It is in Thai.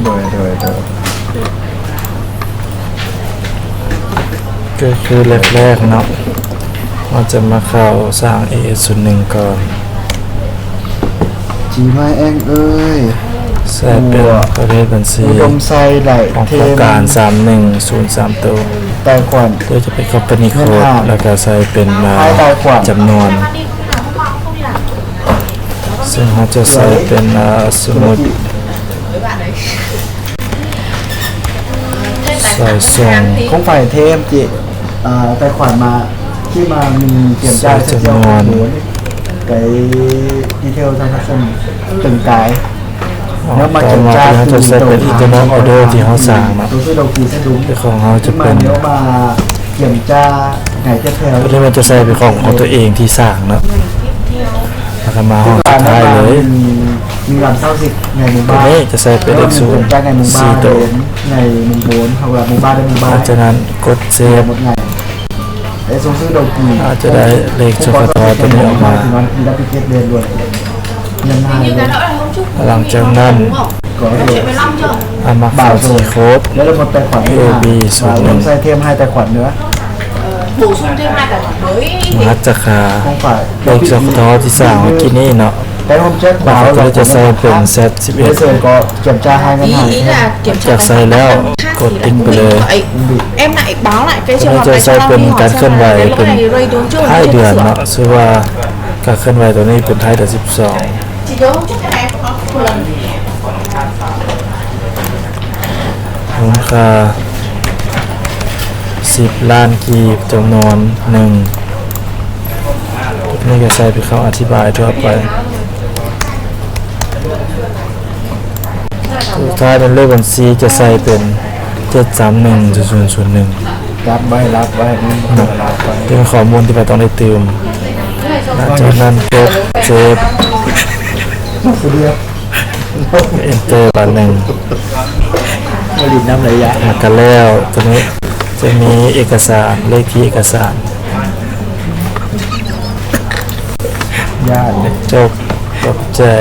โดยก็คือแรกๆเนาะเราจะมาเข้าสร้าง AS01 ก่อนจีไม้แองเอ้ยใส่เป็นประเภทบัญชีอุดมไซไหลของโคเทรงการ3103ตัวไต้ขวัญโดยจะเป็น Company Code แล้วก็ใส่เป็นจำนวนซึ่งเราจะใส่เป็นสมุดใส่ส่งของฝ่ายเทมจิไต้ขวัญมาที่มามีเตรียมจ่ายจำนวนไปดีเทลทางทัศนตึงกายแล้วมาจัดจ้าจะใส่เป็น internal order ที่เขาสั่งนะตัวที่เรากีสะดุ้งของเขาจะเป็นเดี๋ยวมาเตรียมจ้าไหนจะแถวตัวนี้มันจะใส่เป็นของตัวเองที่สั่งนะแล้วก็มาห้องสุดท้ายเลยมีวันเศร้าสิในหมู่บ้านนี้จะใส่เป็นเลข0 ในหมู่บ้าน4ตัวในหมู่บ้านเขาแบบหมู่บ้านได้หมู่บ้านจากนั้นกดเซฟหมดไงไอ้ส่งซื้อดอกกีอาจจะได้เลขชุกทอตัวนี้ออกมามีรับพิเศษเรียนด้วยยังไงหลังจากนั้นมาเข้าที่โค้ด แล้วเราหมดแต่ขวัญAB01 ใส่เทียมให้แต่ขวัญเนื้อbổ sung thêm 2 tài khoản mới มัดจะขาเลขชุกทอที่สั่งเมื่อกี้นี้เนาะแต่ผมเช็คเปล่าเราจะใส่เป็น Z11 ก็เก็บจ้าให้กันหน่อยจากใส่แล้วกดติ๊กไปเลย em lại báo lại cái trường hợp จะ này ใส่เป็นการเคลื่อนไหวเป็นท้ายเดือนเนาะชื่อว่าการเคลื่อนไหวตัวนี้เป็นท้ายเดือน12chị nhớ không chắc cái này có một lần มูลค่า10 ล้านกีบจำนวน1นี่ก็ใส่ไปเขาอธิบายทั่วไปสุดท้ายเป็นเลขบัญชีจะใส่เป็น731.001รับไว้เป็นข้อมูลที่เราต้องได้เติมจากนั้นกดเซฟเอนเตอร์บาร์หนึ่งผลิตน้ำระยะหักกันแล้วตัวนี้จะมีเอกสารเลขที่เอกสารญาติจบจบแจก